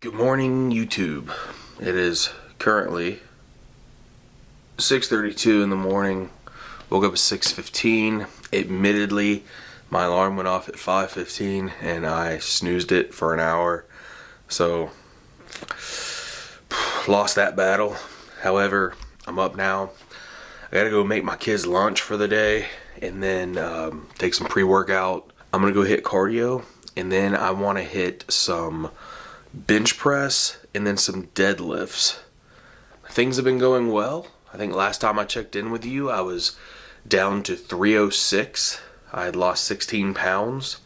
Good morning, YouTube. It is currently 6:32 in the morning. Woke up at 6:15. Admittedly, my alarm went off at 5:15 and I snoozed it for an hour. So, lost that battle. However, I'm up now. I gotta go make my kids lunch for the day and then take some pre-workout. I'm gonna go hit cardio and then I wanna hit some bench press and then some deadlifts. Things have been going well. I think last time I checked in with you I was down to 306. I had lost 16 pounds.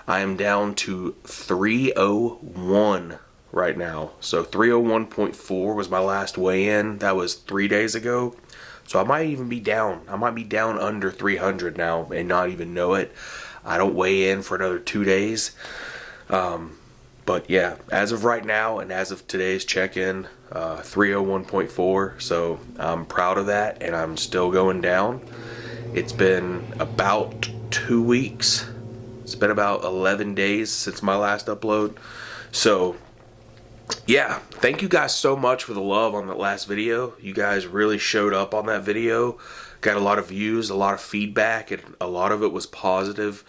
I am down to 301 right now. So 301.4 was my last weigh-in. That was 3 days ago. So I might even be down. I might be down under 300 now and not even know it. I don't weigh in for another 2 days. But yeah, as of right now and as of today's check-in, 301.4. So I'm proud of that and I'm still going down. It's been about 2 weeks. It's been about 11 days since my last upload. So yeah, thank you guys so much for the love on that last video. You guys really showed up on that video. Got a lot of views, a lot of feedback, and a lot of it was positive.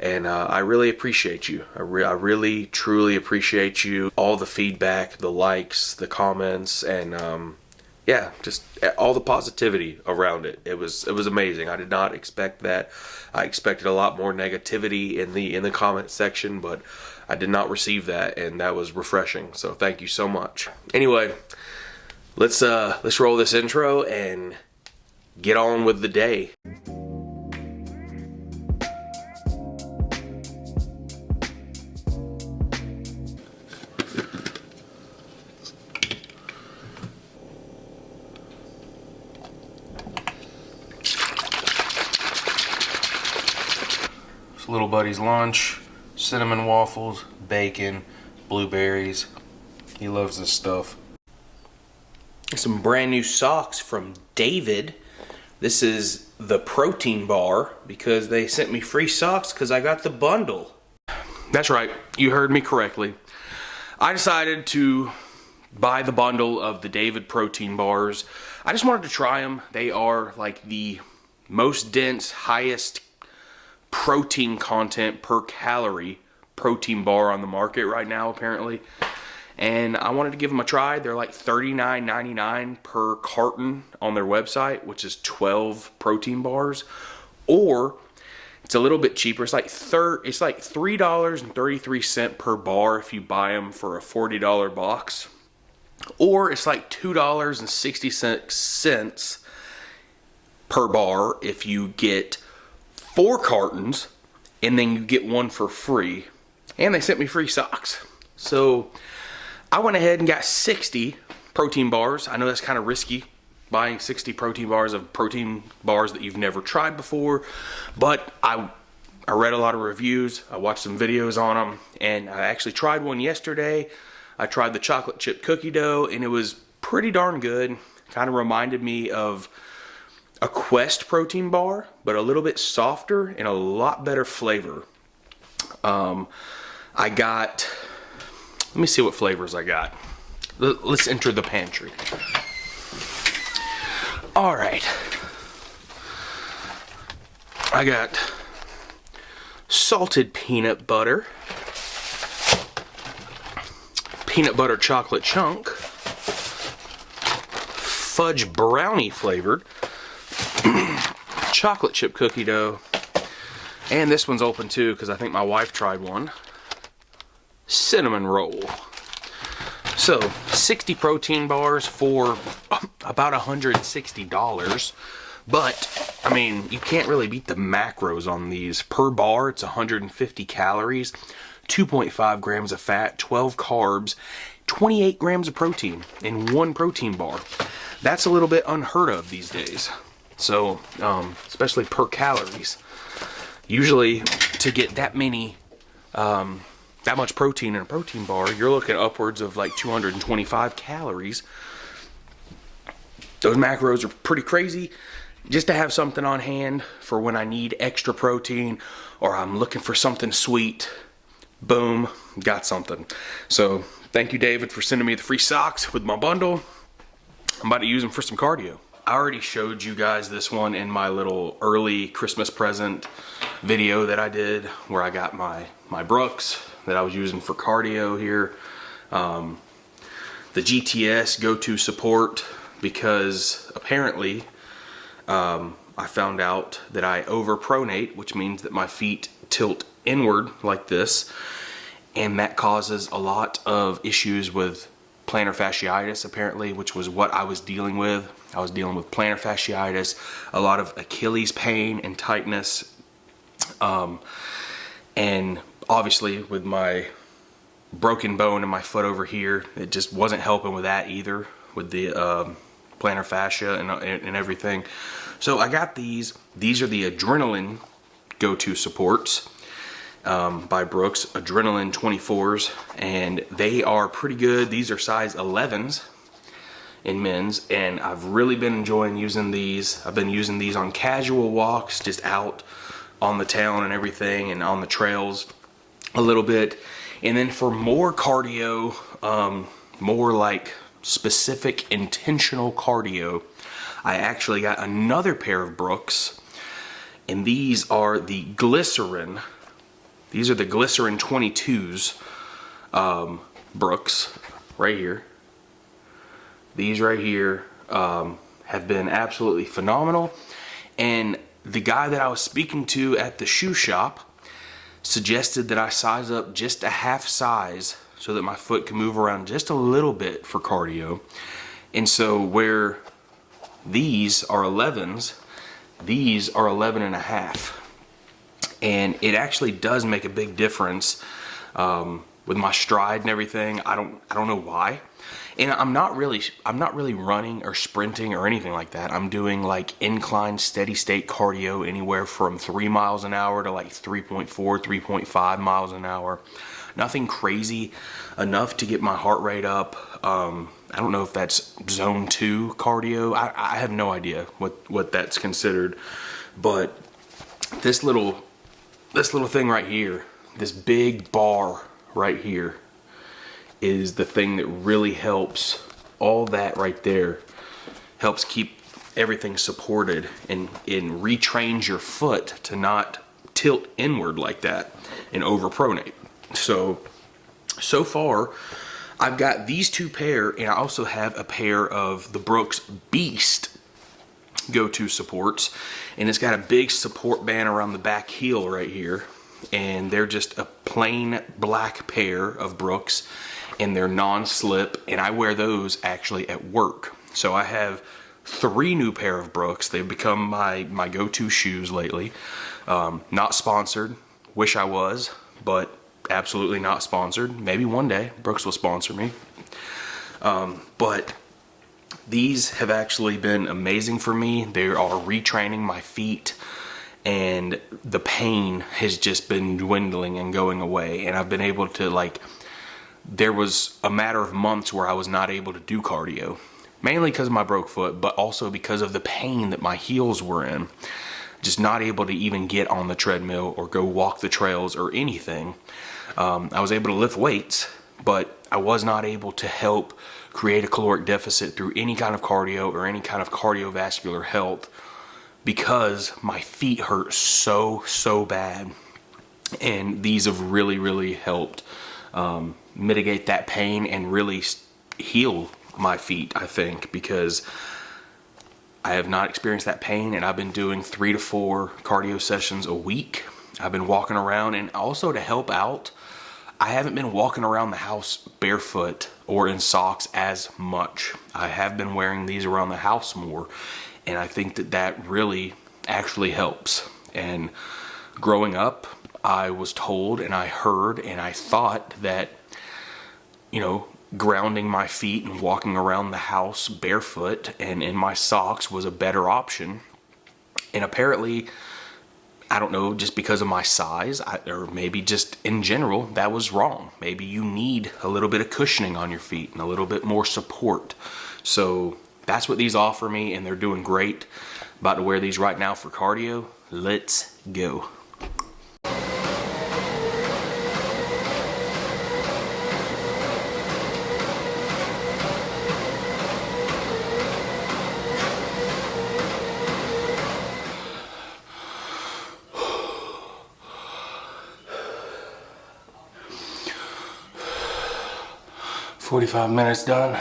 And I really appreciate you. I really, truly appreciate you. All the feedback, the likes, the comments, and yeah, just all the positivity around it. It was amazing. I did not expect that. I expected a lot more negativity in the comment section, but I did not receive that, and that was refreshing. So thank you so much. Anyway, let's roll this intro and get on with the day. Little buddy's lunch: cinnamon waffles, bacon, blueberries. He loves this stuff. Some brand new socks from David. This is the protein bar because they sent me free socks because I got the bundle. That's right, you heard me correctly. I decided to buy the bundle of the David protein bars. I just wanted to try them. They are like the most dense, highest protein content per calorie protein bar on the market right now, apparently. And I wanted to give them a try. They're like $39.99 per carton on their website, which is 12 protein bars. Or it's a little bit cheaper. It's like $3.33 per bar if you buy them for a $40 box. Or it's like $2.66 per bar if you get 4 cartons and then you get one for free. And they sent me free socks. So I went ahead and got 60 protein bars. I know that's kind of risky, buying 60 protein bars of protein bars that you've never tried before, but I read a lot of reviews, I watched some videos on them, and I actually tried one yesterday. I tried the chocolate chip cookie dough and it was pretty darn good. Kind of reminded me of a Quest protein bar, but a little bit softer and a lot better flavor. I got, let me see what flavors I got. Let's enter the pantry. All right. I got salted peanut butter, peanut butter chocolate chunk, fudge brownie flavored, chocolate chip cookie dough, and this one's open too because I think my wife tried one, cinnamon roll. So 60 protein bars for about $160, but I mean, you can't really beat the macros on these. Per bar it's 150 calories, 2.5 grams of fat, 12 carbs, 28 grams of protein in one protein bar. That's a little bit unheard of these days. So, especially per calories. Usually, to get that many, that much protein in a protein bar, you're looking upwards of like 225 calories. Those macros are pretty crazy. Just to have something on hand for when I need extra protein or I'm looking for something sweet. Boom, got something. So thank you, David, for sending me the free socks with my bundle. I'm about to use them for some cardio. I already showed you guys this one in my little early Christmas present video that I did, where I got my Brooks that I was using for cardio here. The GTS Go-To Support, because apparently I found out that I overpronate, which means that my feet tilt inward like this, and that causes a lot of issues with plantar fasciitis, apparently, which was what I was dealing with. I was dealing with plantar fasciitis, a lot of Achilles pain and tightness, and obviously with my broken bone in my foot over here, it just wasn't helping with that either, with the plantar fascia and everything. So I got these. These are the Adrenaline Go-To Supports by Brooks, Adrenaline 24s, and they are pretty good. These are size 11s in men's, and I've really been enjoying using these. I've been using these on casual walks, just out on the town and everything, and on the trails a little bit. And then for more cardio, more like specific intentional cardio, I actually got another pair of Brooks, and these are the Glycerin. These are the Glycerin 22s Brooks right here. These right here have been absolutely phenomenal, and the guy that I was speaking to at the shoe shop suggested that I size up just a half size so that my foot can move around just a little bit for cardio. And so where these are 11s, these are 11 and a half. And it actually does make a big difference with my stride and everything. I don't know why. And I'm not really running or sprinting or anything like that. I'm doing like incline steady state cardio, anywhere from 3 miles an hour to like 3.4, 3.5 miles an hour. Nothing crazy enough to get my heart rate up. I don't know if that's zone 2 cardio. I have no idea what that's considered. But this little thing right here, this big bar right here, is the thing that really helps. All that right there helps keep everything supported and retrains your foot to not tilt inward like that and overpronate. So far I've got these two pair, and I also have a pair of the Brooks Beast Go-To Supports, and it's got a big support band around the back heel right here, and they're just a plain black pair of Brooks, and they're non-slip, and I wear those actually at work. So I have 3 new pair of Brooks. They've become my go-to shoes lately. Not sponsored. Wish I was, but absolutely not sponsored. Maybe one day Brooks will sponsor me. But these have actually been amazing for me. They are retraining my feet, and the pain has just been dwindling and going away. And I've been able to, there was a matter of months where I was not able to do cardio, mainly because of my broke foot, but also because of the pain that my heels were in. Just not able to even get on the treadmill or go walk the trails or anything. I was able to lift weights, but I was not able to help create a caloric deficit through any kind of cardio or any kind of cardiovascular health, because my feet hurt so bad. And these have really helped mitigate that pain and really heal my feet, I think, because I have not experienced that pain, and I've been doing 3 to 4 cardio sessions a week. I've been walking around, and also to help out, I haven't been walking around the house barefoot or in socks as much. I have been wearing these around the house more, and I think that really actually helps. And growing up, I was told and I heard and I thought that, grounding my feet and walking around the house barefoot and in my socks was a better option. And apparently, I don't know, just because of my size, or maybe just in general, that was wrong. Maybe you need a little bit of cushioning on your feet and a little bit more support. So that's what these offer me, and they're doing great. About to wear these right now for cardio. Let's go. 45 minutes done.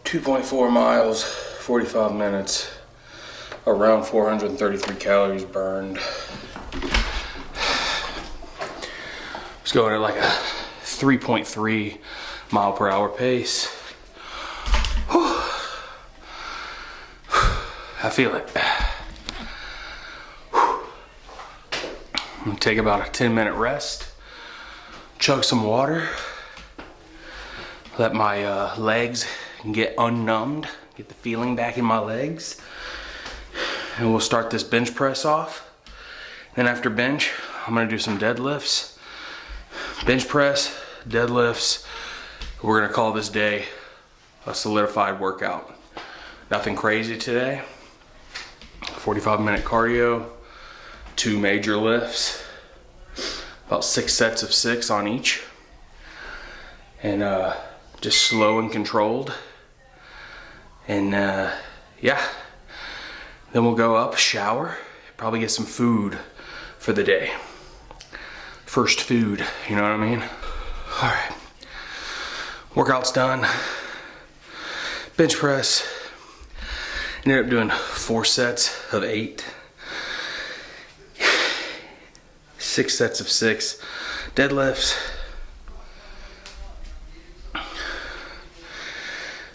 .4 miles, 45 minutes, around 433 calories burned. It's going at like a 3.3 mile per hour pace. Whew. I feel it. I'm gonna take about a 10-minute rest, chug some water, let my legs get unnumbed, get the feeling back in my legs, and we'll start this bench press off. Then after bench, I'm gonna do some deadlifts. Bench press, deadlifts. We're gonna call this day a solidified workout. Nothing crazy today. 45-minute cardio, 2 major lifts, about 6 sets of 6 on each, and just slow and controlled. And yeah, then we'll go up, shower, probably get some food for the day. First food, you know what I mean? All right, workout's done. Bench press, ended up doing 4 sets of 8. 6 sets of 6 deadlifts.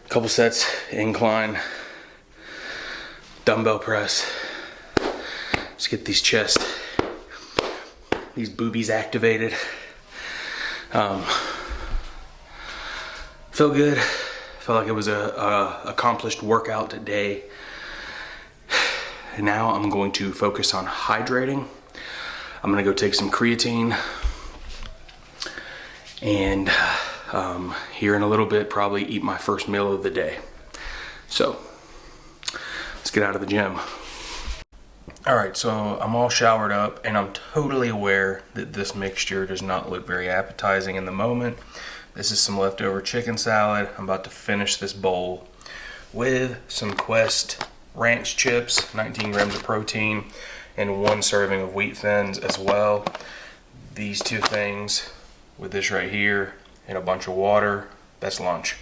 Couple sets incline, dumbbell press. Let's get these boobies activated. Feel good. Felt like it was a accomplished workout today. And now I'm going to focus on hydrating. I'm gonna go take some creatine, and here in a little bit, probably eat my first meal of the day. So let's get out of the gym. All right, so I'm all showered up, and I'm totally aware that this mixture does not look very appetizing in the moment. This is some leftover chicken salad. I'm about to finish this bowl with some Quest ranch chips, 19 grams of protein, and 1 serving of wheat thins as well. These 2 things with this right here and a bunch of water, that's lunch.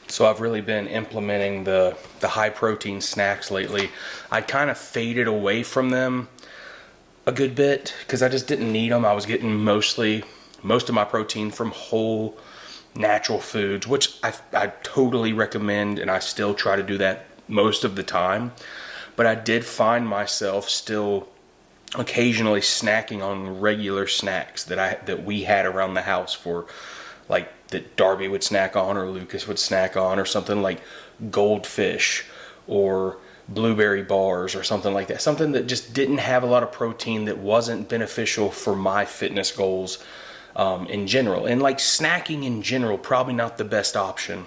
So I've really been implementing the high protein snacks lately. I kind of faded away from them a good bit because I just didn't need them. I was getting most of my protein from whole natural foods, which I totally recommend, and I still try to do that most of the time. But I did find myself still occasionally snacking on regular snacks that we had around the house, for like that Darby would snack on or Lucas would snack on, or something like Goldfish or blueberry bars or something like that. Something that just didn't have a lot of protein, that wasn't beneficial for my fitness goals in general. And like snacking in general, probably not the best option.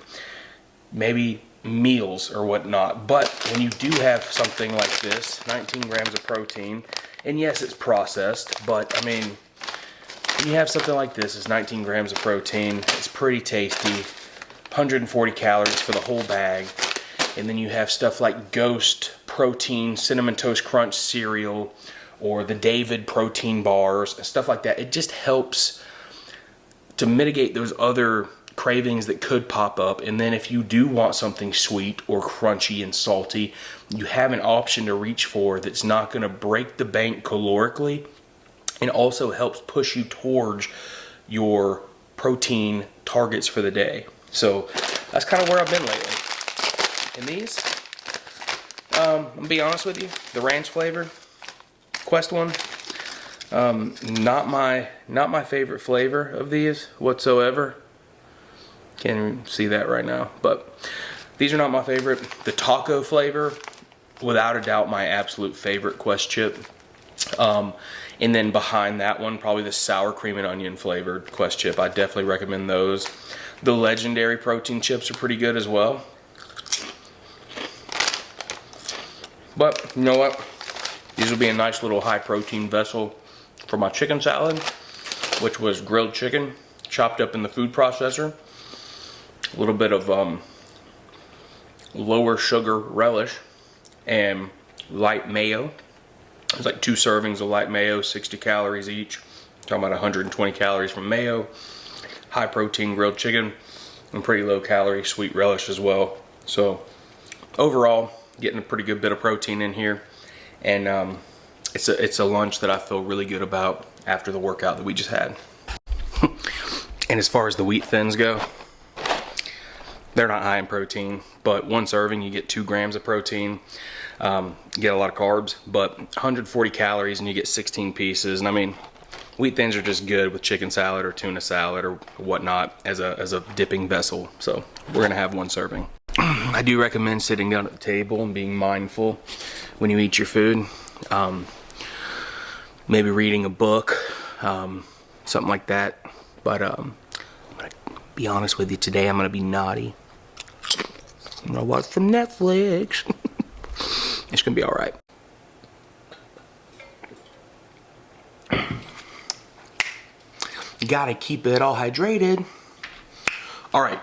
Maybe meals or whatnot. But when you do have something like this, 19 grams of protein, and yes, it's processed, but I mean, when you have something like this, it's 19 grams of protein, it's pretty tasty, 140 calories for the whole bag. And then you have stuff like Ghost protein, Cinnamon Toast Crunch cereal, or the David protein bars, and stuff like that. It just helps to mitigate those other cravings that could pop up. And then if you do want something sweet or crunchy and salty, you have an option to reach for that's not going to break the bank calorically, and also helps push you towards your protein targets for the day. So that's kind of where I've been lately. And these, I'm gonna be honest with you, the ranch flavor Quest one, not my favorite flavor of these whatsoever. Can't even see that right now, but these are not my favorite. The taco flavor, without a doubt, my absolute favorite Quest chip. And then behind that one, probably the sour cream and onion flavored Quest chip. I definitely recommend those. The legendary protein chips are pretty good as well. But you know what? These will be a nice little high protein vessel for my chicken salad, which was grilled chicken chopped up in the food processor. A little bit of lower sugar relish and light mayo. It's like 2 servings of light mayo, 60 calories each. Talking about 120 calories from mayo, high protein grilled chicken, and pretty low calorie sweet relish as well. So overall, getting a pretty good bit of protein in here, and it's a lunch that I feel really good about after the workout that we just had. And as far as the Wheat Thins go, they're not high in protein, but 1 serving you get 2 grams of protein. You get a lot of carbs, but 140 calories and you get 16 pieces. And I mean, Wheat Thins are just good with chicken salad or tuna salad or whatnot as a dipping vessel. So we're gonna have 1 serving. I do recommend sitting down at the table and being mindful when you eat your food. Maybe reading a book, something like that. But I'm gonna be honest with you today. I'm gonna be naughty. I'm gonna watch from Netflix. It's gonna be all right. You gotta keep it all hydrated. All right,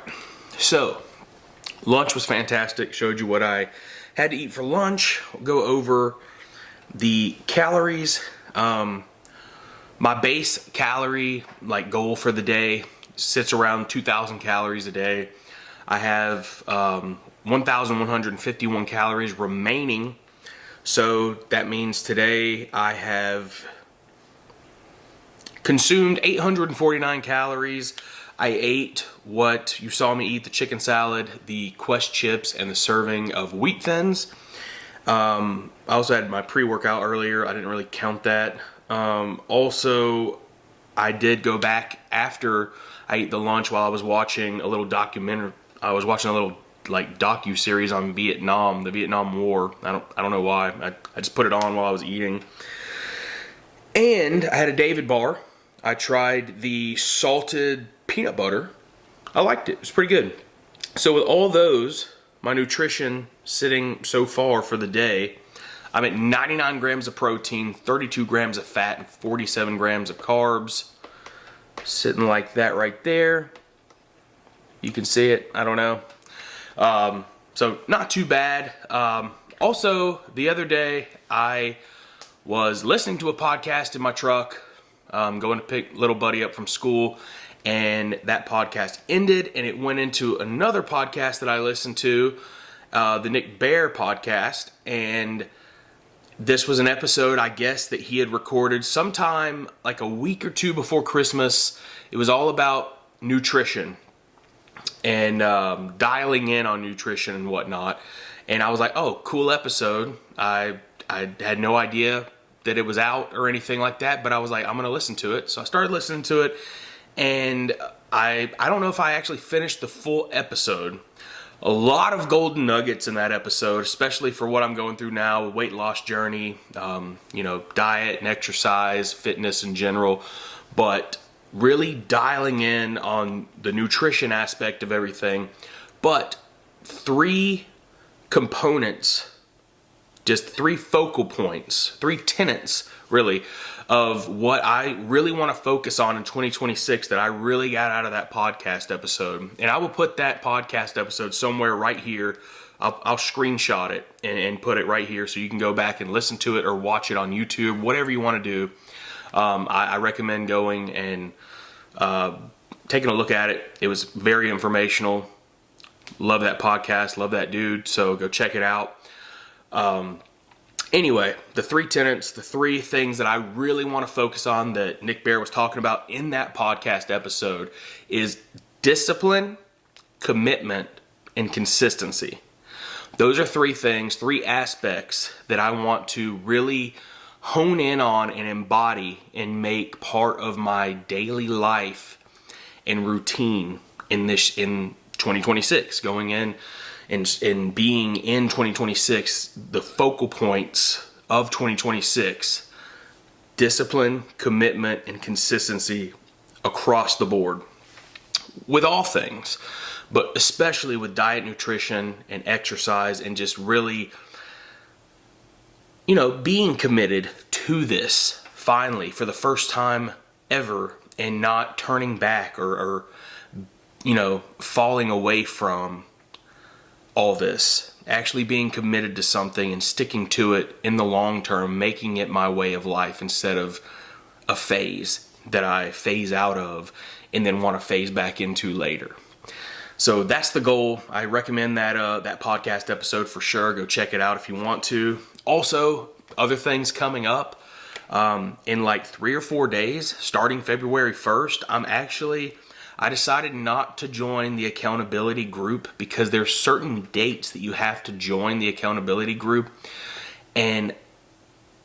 so lunch was fantastic. Showed you what I had to eat for lunch. We'll go over the calories. My base calorie goal for the day sits around 2,000 calories a day. I have 1,151 calories remaining. So that means today I have consumed 849 calories. I ate what you saw me eat: the chicken salad, the Quest chips, and the serving of Wheat Thins. I also had my pre-workout earlier. I didn't really count that. Also, I did go back after I ate the lunch while I was watching a little documentary. I was watching a little docu-series on Vietnam, the Vietnam War. I don't know why. I just put it on while I was eating. And I had a David bar. I tried the salted peanut butter. I liked it. It was pretty good. So with all those, my nutrition sitting so far for the day, I'm at 99 grams of protein, 32 grams of fat, and 47 grams of carbs. Sitting like that right there. You can see it. I don't know. So not too bad. Also, the other day, I was listening to a podcast in my truck, going to pick little buddy up from school, and that podcast ended, and it went into another podcast that I listened to, the Nick Bare podcast, and this was an episode, I guess, that he had recorded sometime like a week or 2 before Christmas. It was all about nutrition and dialing in on nutrition and whatnot. And I was like, oh, cool episode. I had no idea that it was out or anything like that, but I was like, I'm going to listen to it. So I started listening to it, and I don't know if I actually finished the full episode. A lot of golden nuggets in that episode, especially for what I'm going through now, weight loss journey, diet and exercise, fitness in general, but really dialing in on the nutrition aspect of everything. But 3 components, just 3 focal points, 3 tenets, really, of what I really want to focus on in 2026 that I really got out of that podcast episode. And I will put that podcast episode somewhere right here. I'll screenshot it and put it right here so you can go back and listen to it or watch it on YouTube, whatever you want to do. I recommend going and taking a look at it. It was very informational. Love that podcast. Love that dude. So go check it out. Anyway, the 3 tenets, the 3 things that I really want to focus on that Nick Bare was talking about in that podcast episode is discipline, commitment, and consistency. Those are 3 things, 3 aspects that I want to really hone in on and embody and make part of my daily life and routine in 2026, going in and being in 2026, the focal points of 2026, discipline, commitment, and consistency across the board with all things, but especially with diet, nutrition, and exercise, and just really, being committed to this finally for the first time ever, and not turning back or falling away from all this, actually being committed to something and sticking to it in the long term, making it my way of life instead of a phase that I phase out of and then want to phase back into later. So that's the goal. I recommend that podcast episode for sure. Go check it out if you want to. Also, other things coming up in like 3 or 4 days, starting February 1st, I decided not to join the accountability group because there's certain dates that you have to join the accountability group, and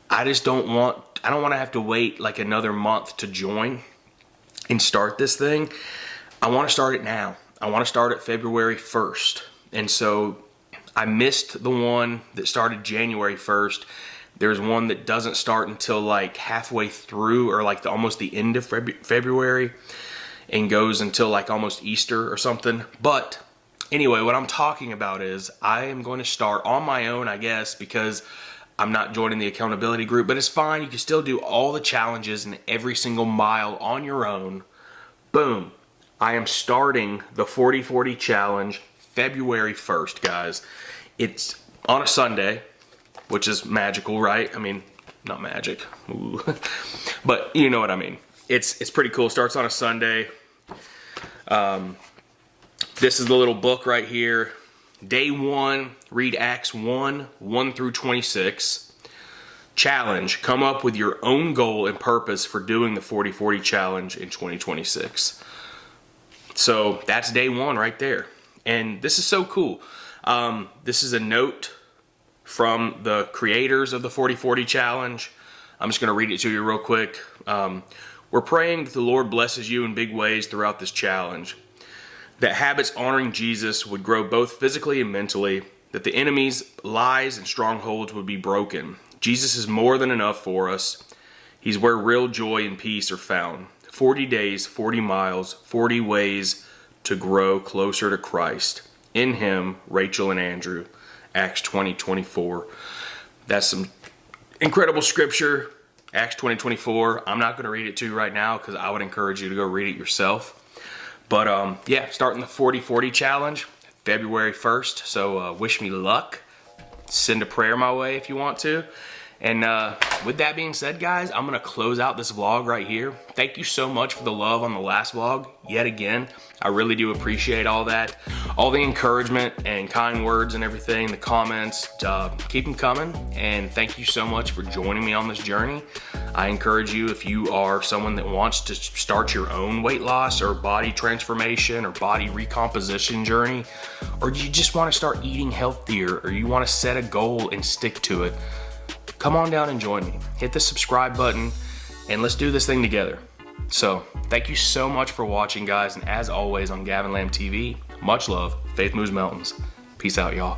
I don't want to have to wait like another month to join and start this thing. I want to start it now. I want to start it February 1st. And so I missed the one that started January 1st. There's one that doesn't start until like halfway through or like almost the end of February and goes until like almost Easter or something. But anyway, what I'm talking about is I am going to start on my own, I guess, because I'm not joining the accountability group, but it's fine. You can still do all the challenges and every single mile on your own. Boom. I am starting the 40-40 challenge February 1st, guys. It's on a Sunday, which is magical, right? I mean, not magic. Ooh. But you know what I mean. It's pretty cool. It starts on a Sunday. This is the little book right here. Day 1, read Acts 1 through 26. Challenge, come up with your own goal and purpose for doing the 40-40 challenge in 2026. So that's day 1 right there. And this is so cool. This is a note from the creators of the 40-40 challenge. I'm just going to read it to you real quick. We're praying that the Lord blesses you in big ways throughout this challenge. That habits honoring Jesus would grow both physically and mentally. That the enemy's lies and strongholds would be broken. Jesus is more than enough for us. He's where real joy and peace are found. 40 days, 40 miles, 40 ways to grow closer to Christ. In Him, Rachel and Andrew. Acts 20:24. That's some incredible scripture. Acts 20:24. I'm not going to read it to you right now because I would encourage you to go read it yourself. But yeah, starting the 40-40 challenge February 1st. So wish me luck. Send a prayer my way if you want to. And with that being said, guys, I'm going to close out this vlog right here. Thank you so much for the love on the last vlog. Yet again, I really do appreciate all that. All the encouragement and kind words and everything, the comments, keep them coming. And thank you so much for joining me on this journey. I encourage you, if you are someone that wants to start your own weight loss or body transformation or body recomposition journey, or you just want to start eating healthier, or you want to set a goal and stick to it, come on down and join me. Hit the subscribe button and let's do this thing together. So thank you so much for watching, guys. And as always on Gavin Lamb TV, much love, Faith Moves Mountains. Peace out, y'all.